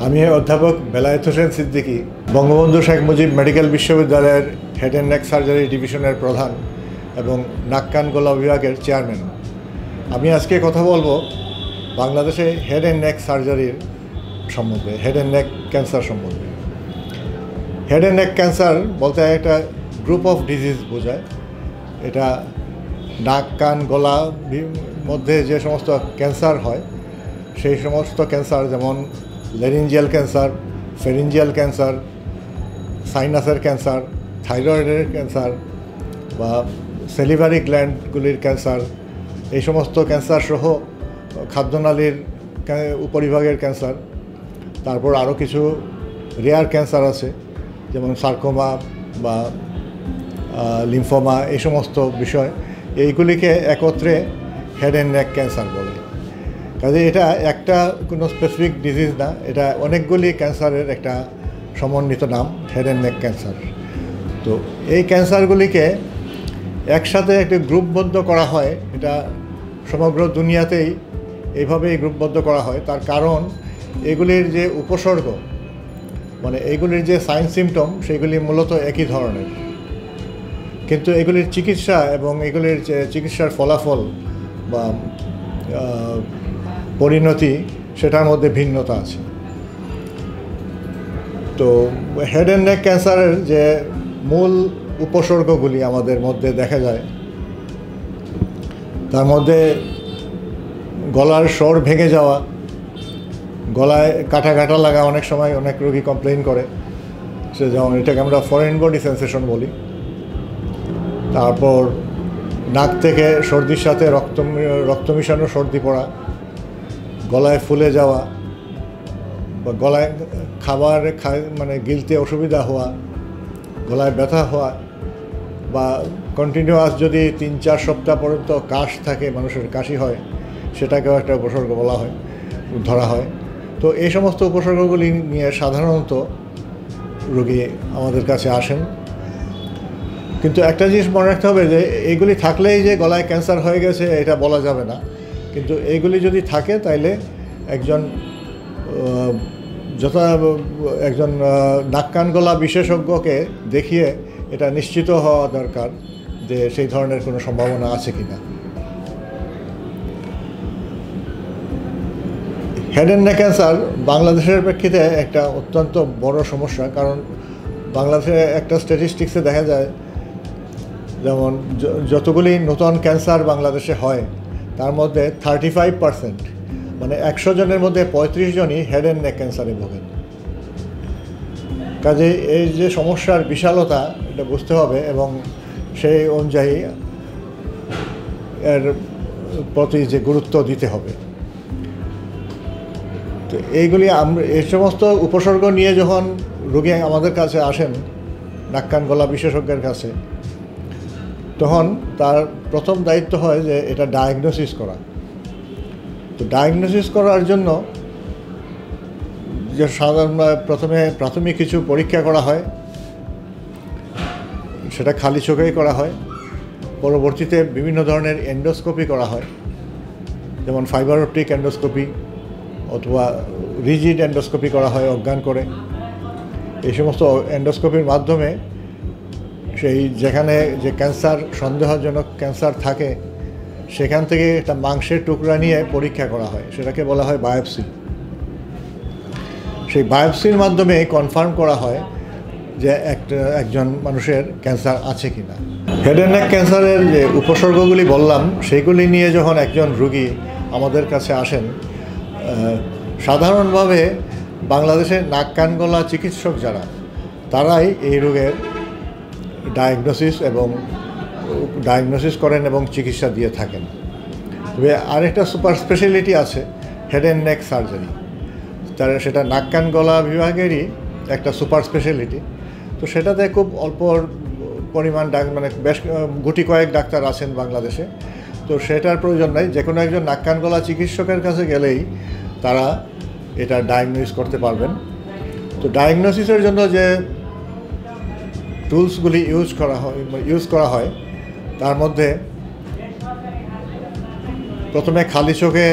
আমি অধ্যাপক বেলায়েত হোসেন সিদ্দিকী, বঙ্গবন্ধু শেখ মুজিব মেডিকেল বিশ্ববিদ্যালয়ের হেড অ্যান্ড নেক সার্জারি ডিভিশনের প্রধান এবং নাক কান গলা বিভাগের চেয়ারম্যান। আমি আজকে কথা বলবো বাংলাদেশে হেড অ্যান্ড নেক সার্জারির সম্বন্ধে, হেড অ্যান্ড নেক ক্যান্সার সম্বন্ধে। হেড অ্যান্ড নেক ক্যান্সার বলতে একটা গ্রুপ অফ ডিজিজ বোঝায়। এটা নাক কান গলা মধ্যে যে সমস্ত ক্যান্সার হয় সেই সমস্ত ক্যান্সার, যেমন ল্যারিঞ্জিয়াল ক্যান্সার, ফেরিঞ্জিয়াল ক্যান্সার, সাইনাসের ক্যান্সার, থাইরয়েডের ক্যান্সার বা সেলিভারি গ্ল্যান্ডগুলির ক্যান্সার, এই সমস্ত ক্যান্সার সহ খাদ্যনালীর উপরিভাগের ক্যান্সার। তারপর আরও কিছু রেয়ার ক্যান্সার আছে, যেমন সার্কোমা বা লিম্ফোমা, এই সমস্ত বিষয়। এইগুলিকে একত্রে হেড অ্যান্ড নেক ক্যান্সার বলে। কাজে এটা একটা কোনো স্পেসিফিক ডিজিজ না, এটা অনেকগুলি ক্যান্সারের একটা সমন্বিত নাম, হেড অ্যান্ড নেক ক্যান্সার। তো এই ক্যান্সারগুলিকে একসাথে একটি গ্রুপবদ্ধ করা হয়, এটা সমগ্র দুনিয়াতেই এইভাবেই গ্রুপবদ্ধ করা হয়। তার কারণ এগুলির যে উপসর্গ, মানে এইগুলির যে সাইন সিমটম, সেগুলি মূলত একই ধরনের, কিন্তু এগুলির চিকিৎসা এবং এগুলির যে চিকিৎসার ফলাফল বা পরিণতি, সেটার মধ্যে ভিন্নতা আছে। তো হেড অ্যান্ড নেক ক্যান্সারের যে মূল উপসর্গগুলি আমাদের মধ্যে দেখা যায়, তার মধ্যে গলার স্বর ভেঙে যাওয়া, গলায় কাটা কাটা লাগা, অনেক সময় অনেক রোগী কমপ্লেইন করে, সে যেমন এটাকে আমরা ফরেন বডি সেন্সেশন বলি। তারপর নাক থেকে সর্দির সাথে রক্ত মিশানো সর্দি পড়া, গলায় ফুলে যাওয়া বা গলায় খাবার মানে গিলতে অসুবিধা হওয়া, গলায় ব্যথা হওয়া, বা কন্টিনিউয়াস যদি 3-4 সপ্তাহ পর্যন্ত কাশ থাকে, মানুষের কাশি হয়, সেটাকেও একটা উপসর্গ বলা হয়, ধরা হয়। তো এই সমস্ত উপসর্গগুলি নিয়ে সাধারণত রোগী আমাদের কাছে আসেন। কিন্তু একটা জিনিস মনে রাখতে হবে যে এইগুলি থাকলেই যে গলায় ক্যান্সার হয়ে গেছে এটা বলা যাবে না। কিন্তু এইগুলি যদি থাকে তাইলে একজন নাক কান গলা বিশেষজ্ঞকে দেখিয়ে এটা নিশ্চিত হওয়া দরকার যে সেই ধরনের কোনো সম্ভাবনা আছে কি না। হেড অ্যান্ড নেক ক্যান্সার বাংলাদেশের প্রেক্ষিতে একটা অত্যন্ত বড় সমস্যা, কারণ বাংলাদেশে একটা স্ট্যাটিস্টিক্সে দেখা যায়, যেমন যতগুলি নতুন ক্যান্সার বাংলাদেশে হয় তার মধ্যে 35%, মানে 100 জনের মধ্যে 35 জনই হেড অ্যান্ড নেক ক্যান্সারে ভোগেন। কাজে এই যে সমস্যার বিশালতা, এটা বুঝতে হবে এবং সেই অনুযায়ী এর প্রতি যে গুরুত্ব দিতে হবে। তো এইগুলি এই সমস্ত উপসর্গ নিয়ে যখন রোগী আমাদের কাছে আসেন, নাক কান গলা বিশেষজ্ঞের কাছে, তখন তার প্রথম দায়িত্ব হয় যে এটা ডায়াগনোসিস করা। তো ডায়াগনোসিস করার জন্য যে প্রথমে প্রাথমিক কিছু পরীক্ষা করা হয়, সেটা খালি চোখেই করা হয়। পরবর্তীতে বিভিন্ন ধরনের এন্ডোস্কোপি করা হয়, যেমন ফাইবার অপটিক এন্ডোস্কোপি অথবা রিজিড এন্ডোস্কোপি করা হয় অজ্ঞান করে। এই সমস্ত এন্ডোস্কোপির মাধ্যমে সেই যেখানে যে ক্যান্সার, সন্দেহজনক ক্যান্সার থাকে, সেখান থেকে একটা মাংসের টুকরা নিয়ে পরীক্ষা করা হয়, সেটাকে বলা হয় বায়োপসি। সেই বায়োপসির মাধ্যমে কনফার্ম করা হয় যে একজন মানুষের ক্যান্সার আছে কি না। হেড অ্যান্ড নেক ক্যান্সারের যে উপসর্গগুলি বললাম, সেইগুলি নিয়ে যখন একজন রোগী আমাদের কাছে আসেন, সাধারণভাবে বাংলাদেশের নাক কান গলা চিকিৎসক যারা, তারাই এই রোগের ডায়াগনোসিস করেন এবং চিকিৎসা দিয়ে থাকেন। তবে আরেকটা সুপার স্পেশালিটি আছে, হেড অ্যান্ড নেক সার্জারি। সেটা নাক কান গলা বিভাগেরই একটা সুপার স্পেশালিটি। তো সেটাতে খুব অল্প পরিমাণ মানে বেশ গুটি কয়েক ডাক্তার আছেন বাংলাদেশে। তো সেটার প্রয়োজন নাই, যে কোনো একজন নাক কান গলা চিকিৎসকের কাছে গেলেই তারা এটা ডায়াগনোসিস করতে পারবেন। তো ডায়াগনোসিসের জন্য যে টুলসগুলি ইউজ করা হয় তার মধ্যে প্রথমে খালি চোখে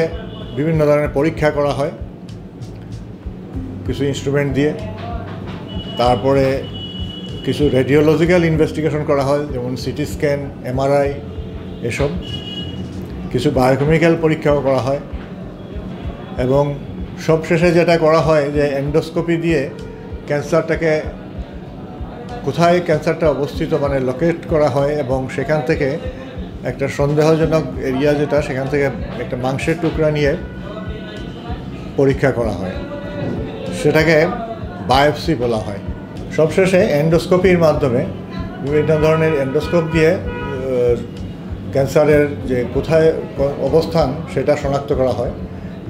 বিভিন্ন ধরনের পরীক্ষা করা হয়। কিছু ইনস্ট্রুমেন্ট দিয়ে, তারপরে কিছু রেডিওলজিক্যাল ইনভেস্টিগেশন করা হয়, যেমন সিটি স্ক্যান, এমআরআই, এসব কিছু বায়োকেমিক্যাল পরীক্ষাও করা হয়, এবং সবশেষে যেটা করা হয় যে এন্ডোস্কোপি দিয়ে ক্যান্সারটাকে কোথায় ক্যান্সারটা অবস্থিত মানে লোকেট করা হয়, এবং সেখান থেকে একটা সন্দেহজনক এরিয়া যেটা, সেখান থেকে একটা মাংসের টুকরা নিয়ে পরীক্ষা করা হয়, সেটাকে বায়োপসি বলা হয়। সবশেষে এন্ডোস্কোপির মাধ্যমে বিভিন্ন ধরনের এন্ডোস্কোপ দিয়ে ক্যান্সারের যে কোথায় অবস্থান সেটা শনাক্ত করা হয়,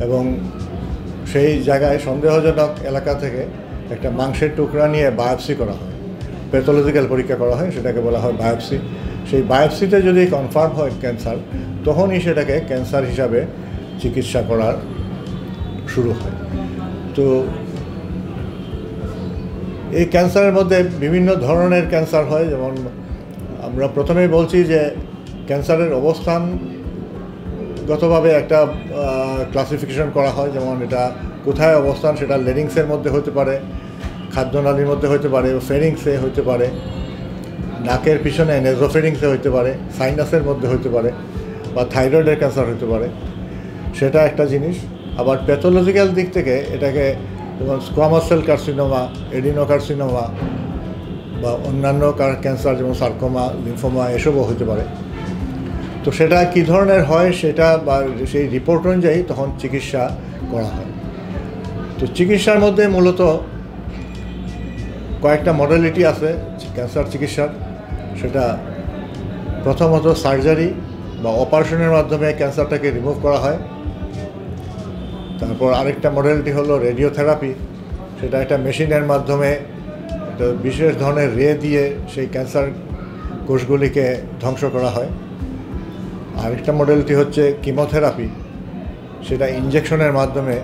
এবং সেই জায়গায় সন্দেহজনক এলাকা থেকে একটা মাংসের টুকরা নিয়ে বায়োপসি করা হয়, প্যাথোলজিক্যাল পরীক্ষা করা হয়, সেটাকে বলা হয় বায়োপসি। সেই বায়োপসিতে যদি কনফার্ম হয় ক্যান্সার, তখনই সেটাকে ক্যান্সার হিসাবে চিকিৎসা করার শুরু হয়। তো এই ক্যান্সারের মধ্যে বিভিন্ন ধরনের ক্যান্সার হয়, যেমন আমরা প্রথমেই বলছি যে ক্যান্সারের অবস্থানগতভাবে একটা ক্লাসিফিকেশন করা হয়, যেমন এটা কোথায় অবস্থান, সেটা লেরিংসের মধ্যে হতে পারে, খাদ্যনালীর মধ্যে হতে পারে, ফেরিংসে হতে পারে, নাকের পিছনে নেজোফেরিংসে হতে পারে, সাইনাসের মধ্যে হতে পারে, বা থাইরয়েডের ক্যান্সার হতে পারে, সেটা একটা জিনিস। আবার প্যাথোলজিক্যাল দিক থেকে এটাকে যেমন স্কোয়ামাস সেল কার্সিনোমা, এডিনোকার্সিনোমা, বা অন্যান্য ক্যান্সার যেমন সার্কোমা, লিম্ফোমা, এসবও হতে পারে। তো সেটা কী ধরনের হয় সেটা বা সেই রিপোর্ট অনুযায়ী তখন চিকিৎসা করা হয়। তো চিকিৎসার মধ্যে মূলত কয়েকটা মডেলিটি আছে ক্যান্সার চিকিৎসার। সেটা প্রথমত সার্জারি বা অপারেশনের মাধ্যমে ক্যান্সারটাকে রিমুভ করা হয়। তারপর আরেকটা মডেলিটি হলো রেডিওথেরাপি, সেটা একটা মেশিনের মাধ্যমে একটা বিশেষ ধরনের রে দিয়ে সেই ক্যান্সার কোষগুলিকে ধ্বংস করা হয়। আরেকটা মডেলটি হচ্ছে কিমোথেরাপি, সেটা ইনজেকশনের মাধ্যমে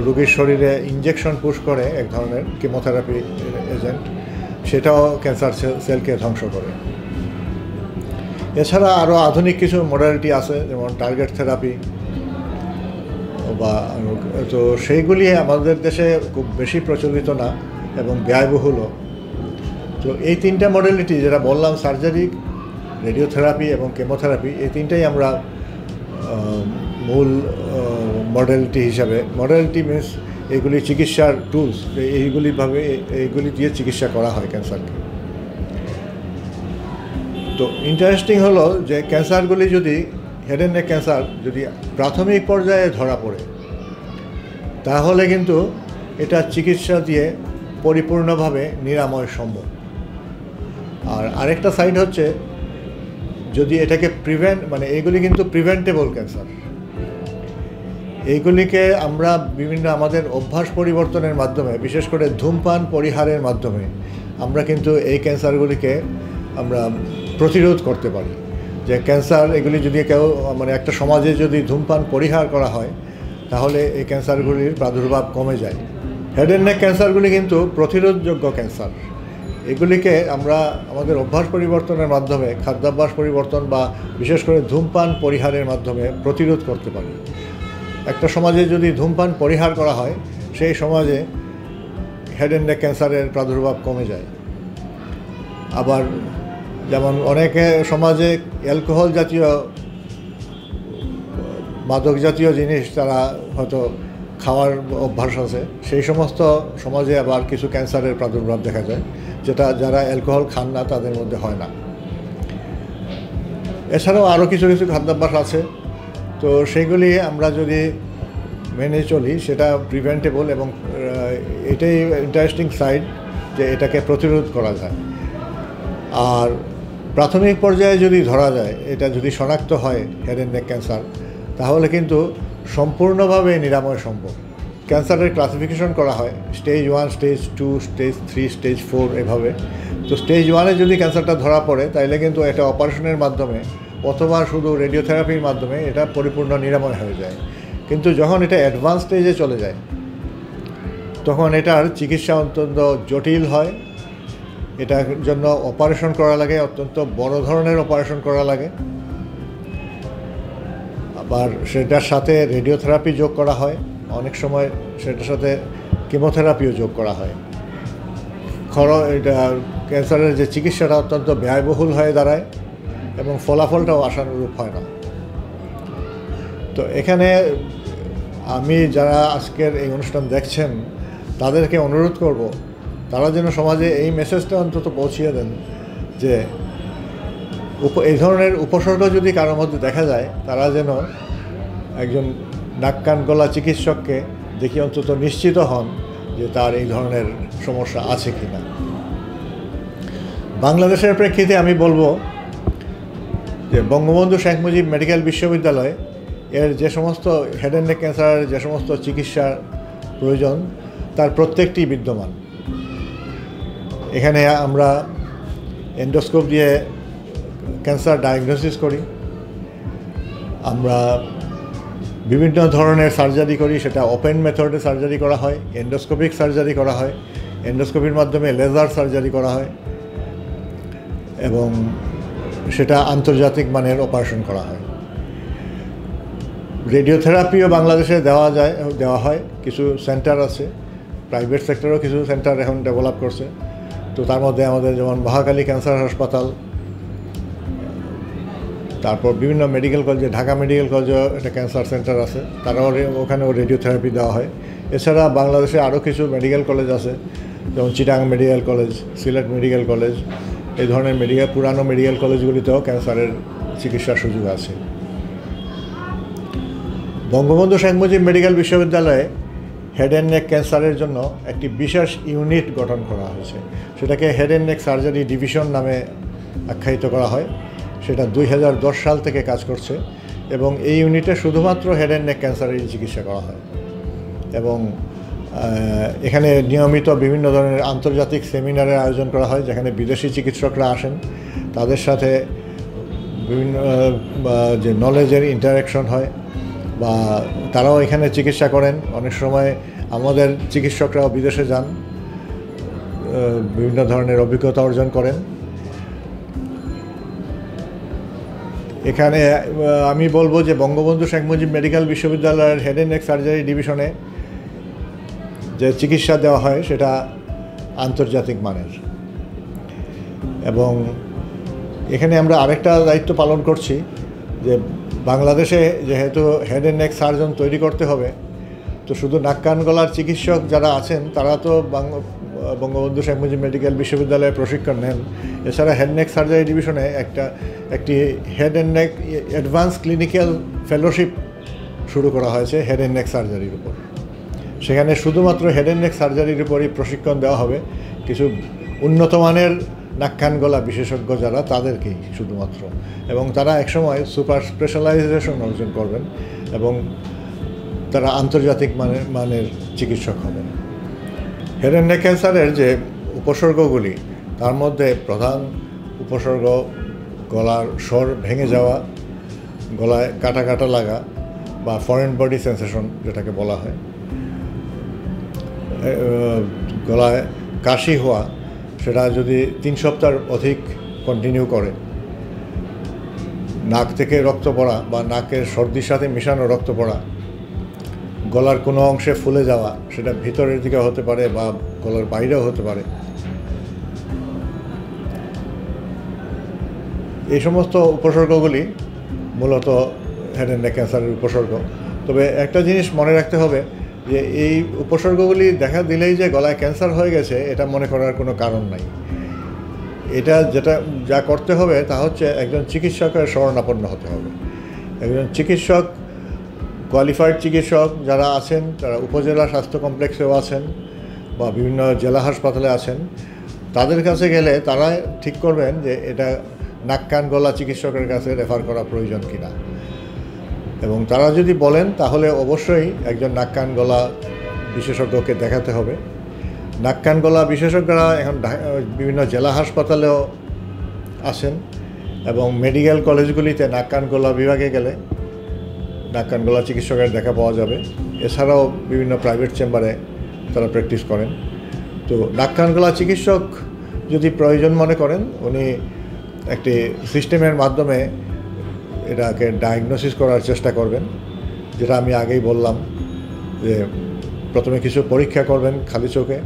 রোগীর শরীরে ইনজেকশন পুশ করে এক ধরনের কিমোথেরাপি এজেন্ট, সেটাও ক্যান্সার সেলকে ধ্বংস করে। এছাড়া আরও আধুনিক কিছু মডেলিটি আছে, যেমন টার্গেট থেরাপি, বা তো সেইগুলি আমাদের দেশে খুব বেশি প্রচলিত না এবং ব্যয়বহুলও। তো এই তিনটা মডেলিটি যেটা বললাম, সার্জারি, রেডিওথেরাপি এবং কেমোথেরাপি, এই তিনটাই আমরা মূল মডেলিটি হিসাবে, মডেলিটি মিনস এইগুলি চিকিৎসার টুলস, এইগুলি দিয়ে চিকিৎসা করা হয় ক্যান্সারকে। তো ইন্টারেস্টিং হলো যে ক্যান্সারগুলি যদি, হেড অ্যান্ড নেক ক্যান্সার যদি প্রাথমিক পর্যায়ে ধরা পড়ে, তাহলে কিন্তু এটা চিকিৎসা দিয়ে পরিপূর্ণভাবে নিরাময় সম্ভব। আর আরেকটা সাইড হচ্ছে যদি এটাকে মানে এইগুলি কিন্তু প্রিভেন্টেবল ক্যান্সার, এইগুলিকে আমরা বিভিন্ন আমাদের অভ্যাস পরিবর্তনের মাধ্যমে, বিশেষ করে ধূমপান পরিহারের মাধ্যমে আমরা কিন্তু এই ক্যান্সারগুলিকে আমরা প্রতিরোধ করতে পারি। যে ক্যান্সার এগুলি যদি কেউ মানে একটা সমাজে যদি ধূমপান পরিহার করা হয়, তাহলে এই ক্যান্সারগুলির প্রাদুর্ভাব কমে যায়। হেড অ্যান্ড নেক ক্যান্সারগুলি কিন্তু প্রতিরোধযোগ্য ক্যান্সার, এগুলিকে আমরা আমাদের অভ্যাস পরিবর্তনের মাধ্যমে, খাদ্যাভ্যাস পরিবর্তন বা বিশেষ করে ধূমপান পরিহারের মাধ্যমে প্রতিরোধ করতে পারি। একটা সমাজে যদি ধূমপান পরিহার করা হয়, সেই সমাজে হেড অ্যান্ড নেক ক্যান্সারের প্রাদুর্ভাব কমে যায়। আবার যেমন অনেকে সমাজে অ্যালকোহল জাতীয়, মাদক জাতীয় জিনিস তারা হয়তো খাওয়ার অভ্যাস আছে, সেই সমস্ত সমাজে আবার কিছু ক্যান্সারের প্রাদুর্ভাব দেখা যায়, যেটা যারা অ্যালকোহল খান না তাদের মধ্যে হয় না। এছাড়াও আরও কিছু কিছু খাদ্যাভ্যাস আছে, তো সেগুলি আমরা যদি মেনে চলি সেটা প্রিভেন্টেবল, এবং এটাই ইন্টারেস্টিং সাইড যে এটাকে প্রতিরোধ করা যায়। আর প্রাথমিক পর্যায়ে যদি ধরা যায়, এটা যদি শনাক্ত হয় হেড অ্যান্ড নেক ক্যান্সার, তাহলে কিন্তু সম্পূর্ণভাবে নিরাময় সম্ভব। ক্যান্সারের ক্লাসিফিকেশন করা হয় স্টেজ 1, স্টেজ 2, স্টেজ 3, স্টেজ 4 এভাবে। তো স্টেজ 1-এ যদি ক্যান্সারটা ধরা পড়ে, তাইলে কিন্তু এটা অপারেশনের মাধ্যমে অথবা শুধু রেডিওথেরাপির মাধ্যমে এটা পরিপূর্ণ নিরাময় হয়ে যায়। কিন্তু যখন এটা অ্যাডভান্স স্টেজে চলে যায়, তখন এটার চিকিৎসা অত্যন্ত জটিল হয়। এটার জন্য অপারেশন করা লাগে, অত্যন্ত বড় ধরনের অপারেশন করা লাগে। আবার সেটার সাথে রেডিওথেরাপি যোগ করা হয়, অনেক সময় সেটার সাথে কেমোথেরাপিও যোগ করা হয়। এটা ক্যান্সারের যে চিকিৎসাটা অত্যন্ত ব্যয়বহুল হয়ে দাঁড়ায় এবং ফলাফলটাও আশানুরূপ হয় না। তো এখানে আমি যারা আজকের এই অনুষ্ঠান দেখছেন তাদেরকে অনুরোধ করব, তারা যেন সমাজে এই মেসেজটা অন্তত পৌঁছিয়ে দেন যে এই ধরনের উপসর্গ যদি কারোর মধ্যে দেখা যায়, তারা যেন একজন নাক কান গলা চিকিৎসককে দেখি অন্তত নিশ্চিত হন যে তার এই ধরনের সমস্যা আছে কি না। বাংলাদেশের প্রেক্ষিতে আমি বলবো যে বঙ্গবন্ধু শেখ মুজিব মেডিকেল বিশ্ববিদ্যালয় এর যে সমস্ত হেড অ্যান্ড নেক ক্যান্সারের যে সমস্ত চিকিৎসার প্রয়োজন তার প্রত্যেকটি বিদ্যমান। এখানে আমরা এন্ডোস্কোপ দিয়ে ক্যান্সার ডায়াগনোসিস করি, আমরা বিভিন্ন ধরনের সার্জারি করি, সেটা ওপেন মেথডে সার্জারি করা হয়, এন্ডোস্কোপিক সার্জারি করা হয়, এন্ডোস্কোপির মাধ্যমে লেজার সার্জারি করা হয় এবং সেটা আন্তর্জাতিক মানের অপারেশন করা হয়। রেডিওথেরাপিও বাংলাদেশে দেওয়া হয়, কিছু সেন্টার আছে, প্রাইভেট সেক্টরেও কিছু সেন্টার এখন ডেভেলপ করছে। তো তার মধ্যে আমাদের যেমন মহাখালী ক্যান্সার হাসপাতাল, তারপর বিভিন্ন মেডিকেল কলেজে, ঢাকা মেডিকেল কলেজেও একটা ক্যান্সার সেন্টার আছে, তারাও ওখানেও রেডিওথেরাপি দেওয়া হয়। এছাড়া বাংলাদেশে আরও কিছু মেডিকেল কলেজ আছে, যেমন Chittagong medical college, Sylhet medical college, এই ধরনের পুরানো মেডিকেল কলেজগুলিতেও ক্যান্সারের চিকিৎসার সুযোগ আছে। বঙ্গবন্ধু শেখ মুজিব মেডিকেল বিশ্ববিদ্যালয়ে হেড অ্যান্ড নেক ক্যান্সারের জন্য একটি বিশেষ ইউনিট গঠন করা হয়েছে, সেটাকে head and neck surgery division নামে আখ্যায়িত করা হয়। সেটা 2010 সাল থেকে কাজ করছে এবং এই ইউনিটে শুধুমাত্র হেড অ্যান্ড নেক ক্যান্সারের চিকিৎসা করা হয় এবং এখানে নিয়মিত বিভিন্ন ধরনের আন্তর্জাতিক সেমিনারের আয়োজন করা হয়, যেখানে বিদেশি চিকিৎসকরা আসেন, তাদের সাথে বিভিন্ন যে নলেজের ইন্টারাকশন হয় বা তারাও এখানে চিকিৎসা করেন। অনেক সময় আমাদের চিকিৎসকরাও বিদেশে যান, বিভিন্ন ধরনের অভিজ্ঞতা অর্জন করেন। এখানে আমি বলবো যে বঙ্গবন্ধু শেখ মুজিব মেডিকেল বিশ্ববিদ্যালয়ের হেড অ্যান্ড নেক সার্জারি ডিভিশনে যে চিকিৎসা দেওয়া হয় সেটা আন্তর্জাতিক মানের এবং এখানে আমরা আরেকটা দায়িত্ব পালন করছি যে বাংলাদেশে যেহেতু হেড অ্যান্ড নেক সার্জন তৈরি করতে হবে, তো শুধু নাক কান গলার চিকিৎসক যারা আছেন তারা তো বঙ্গবন্ধু শেখ মুজিব মেডিকেল বিশ্ববিদ্যালয়ে প্রশিক্ষণ নেন। এছাড়া হেড নেক সার্জারি ডিভিশনে একটি head and neck advance clinical fellowship শুরু করা হয়েছে হেড অ্যান্ড নেক সার্জারির উপর। সেখানে শুধুমাত্র হেড অ্যান্ড নেক সার্জারির উপরই প্রশিক্ষণ দেওয়া হবে কিছু উন্নত মানের নাক কান গলা বিশেষজ্ঞ যারা, তাদেরকেই শুধুমাত্র, এবং তারা একসময় সুপার স্পেশালাইজেশন অর্জন করবেন এবং তারা আন্তর্জাতিক মানের চিকিৎসক হবেন। হেড অ্যান্ড নেক ক্যান্সারের যে উপসর্গগুলি, তার মধ্যে প্রধান উপসর্গ গলার স্বর ভেঙে যাওয়া, গলায় কাটা কাটা লাগা বা ফরেন বডি সেন্সেশন যেটাকে বলা হয়, গলায় কাশি হওয়া, সেটা যদি 3 সপ্তাহ অধিক কন্টিনিউ করে, নাক থেকে রক্ত পড়া বা নাকের সর্দির সাথে মিশানো রক্ত পড়া, গলার কোনো অংশে ফুলে যাওয়া, সেটা ভিতরের দিকে হতে পারে বা গলার বাইরেও হতে পারে, এই সমস্ত উপসর্গগুলি মূলত হেড অ্যান্ড নেক ক্যান্সারের উপসর্গ। তবে একটা জিনিস মনে রাখতে হবে যে এই উপসর্গগুলি দেখা দিলেই যে গলায় ক্যান্সার হয়ে গেছে এটা মনে করার কোনো কারণ নাই। এটা যা করতে হবে তা হচ্ছে একজন চিকিৎসকের শরণাপন্ন হতে হবে। একজন চিকিৎসক, কোয়ালিফাইড চিকিৎসক যারা আছেন, তারা উপজেলা স্বাস্থ্য কমপ্লেক্সেও আছেন বা বিভিন্ন জেলা হাসপাতালে আছেন, তাদের কাছে গেলে তারা ঠিক করবেন যে এটা নাক কান গলা চিকিৎসকের কাছে রেফার করা প্রয়োজন কিনা, এবং তারা যদি বলেন তাহলে অবশ্যই একজন নাক কান গলা বিশেষজ্ঞকে দেখাতে হবে। নাক কান গলা বিশেষজ্ঞরা এখন বিভিন্ন জেলা হাসপাতালেও আছেন এবং মেডিকেল কলেজগুলিতে নাক কান গলা বিভাগে গেলে নাক কান গলা চিকিৎসকের দেখা পাওয়া যাবে। এছাড়াও বিভিন্ন প্রাইভেট চেম্বারে তারা প্র্যাকটিস করেন। তো নাক কান গলা চিকিৎসক যদি প্রয়োজন মনে করেন, উনি একটি সিস্টেমের মাধ্যমে এটাকে ডায়াগনোসিস করার চেষ্টা করবেন, যেটা আমি আগেই বললাম। যে প্রথমে কিছু পরীক্ষা করবেন খালি চোখে,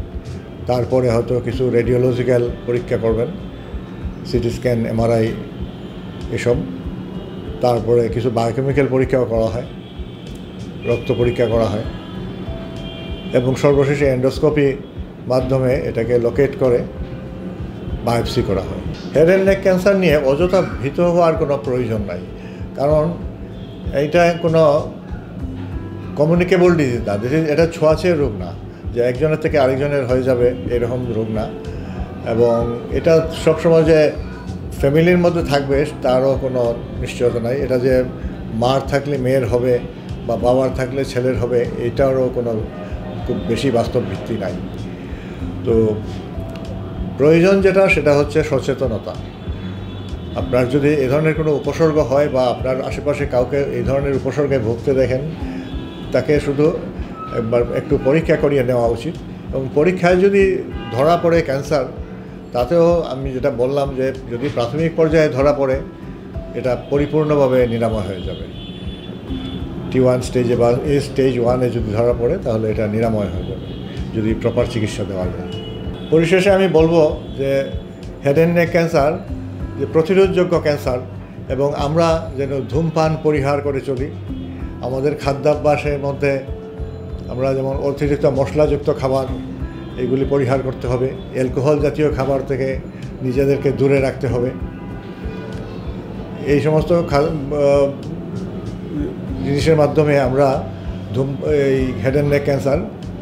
তারপরে হয়তো কিছু রেডিওলজিক্যাল পরীক্ষা করবেন, সিটি স্ক্যান, এমআরআই এসব, তারপরে কিছু বায়োকেমিক্যাল পরীক্ষাও করা হয়, রক্ত পরীক্ষা করা হয়, এবং সর্বশেষে এন্ডোস্কোপি মাধ্যমে এটাকে লোকেট করে বায়োপসি করা হয়। হেড অ্যান্ড নেক ক্যান্সার নিয়ে অযথা ভীত হওয়ার কোনো প্রয়োজন নাই, কারণ এইটা কোনো কমিউনিকেবল ডিজিজ না, এটা ছোঁয়াচে রোগ না যে একজনের থেকে আরেকজনের হয়ে যাবে, এরকম রোগ না। এবং এটা সবসময় যে ফ্যামিলির মধ্যে থাকবে তারও কোনো নিশ্চয়তা নাই। এটা যে মার থাকলে মেয়ের হবে বা বাবার থাকলে ছেলের হবে, এটারও কোনো খুব বেশি বাস্তব ভিত্তি নাই। তো প্রয়োজন যেটা, সেটা হচ্ছে সচেতনতা। আপনার যদি এ ধরনের কোনো উপসর্গ হয় বা আপনার আশেপাশে কাউকে এই ধরনের উপসর্গে ভুগতে দেখেন, তাকে শুধু একবার একটু পরীক্ষা করিয়ে নেওয়া উচিত। এবং পরীক্ষায় যদি ধরা পড়ে ক্যান্সার, তাতেও আমি যেটা বললাম যে যদি প্রাথমিক পর্যায়ে ধরা পড়ে, এটা পরিপূর্ণভাবে নিরাময় হয়ে যাবে। T1 স্টেজে বা স্টেজ 1-এ যদি ধরা পড়ে, তাহলে এটা নিরাময় হয়ে যাবে যদি প্রপার চিকিৎসা দেওয়া যায়। পরিশেষে আমি বলবো যে হেড অ্যান্ড নেক ক্যান্সার যে প্রতিরোধযোগ্য ক্যান্সার, এবং আমরা যেন ধূমপান পরিহার করে চলি। আমাদের খাদ্যাভ্যাসের মধ্যে আমরা যেমন অতিরিক্ত মশলাযুক্ত খাবার, এগুলি পরিহার করতে হবে। অ্যালকোহল জাতীয় খাবার থেকে নিজেদেরকে দূরে রাখতে হবে। এই সমস্ত জিনিসের মাধ্যমে আমরা এই হেড অ্যান্ড নেক ক্যান্সার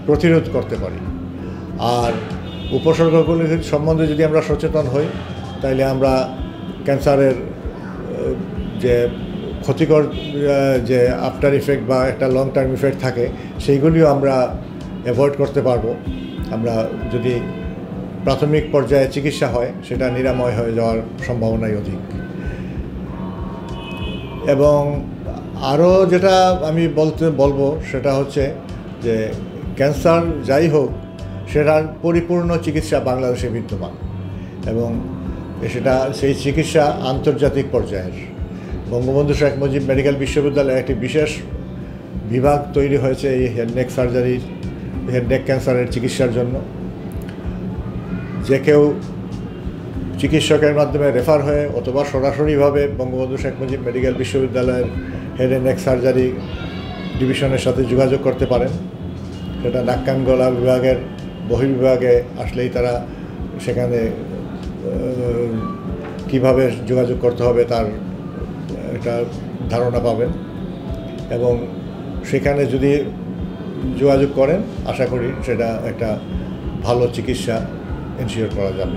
প্রতিরোধ করতে পারি। আর উপসর্গগুলি সম্বন্ধে যদি আমরা সচেতন হই, তাইলে আমরা ক্যান্সারের যে ক্ষতিকর যে আফটার ইফেক্ট বা একটা লং টার্ম ইফেক্ট থাকে, সেইগুলিও আমরা অ্যাভয়েড করতে পারবো। আমরা যদি প্রাথমিক পর্যায়ে চিকিৎসা হয়, সেটা নিরাময় হয়ে যাওয়ার সম্ভাবনাই অধিক। এবং আরও যেটা আমি বলবো সেটা হচ্ছে যে ক্যান্সার যাই হোক, সেটার পরিপূর্ণ চিকিৎসা বাংলাদেশে বিদ্যমান, এবং সেটা সেই চিকিৎসা আন্তর্জাতিক পর্যায়ের। বঙ্গবন্ধু শেখ মুজিব মেডিকেল বিশ্ববিদ্যালয়ে একটি বিশেষ বিভাগ তৈরি হয়েছে এই head neck surgery, head neck ক্যান্সারের চিকিৎসার জন্য। যে কেউ চিকিৎসকের মাধ্যমে রেফার হয়ে অথবা সরাসরিভাবে বঙ্গবন্ধু শেখ মুজিব মেডিকেল বিশ্ববিদ্যালয়ের হেড অ্যান্ড নেক সার্জারি ডিভিশনের সাথে যোগাযোগ করতে পারেন। সেটা নাক কান গলা বিভাগের বহির্বিভাগে আসলেই তারা সেখানে কিভাবে যোগাযোগ করতে হবে তার একটা ধারণা পাবেন, এবং সেখানে যদি যোগাযোগ করেন, আশা করি সেটা একটা ভালো চিকিৎসা এনশিওর করা যাবে।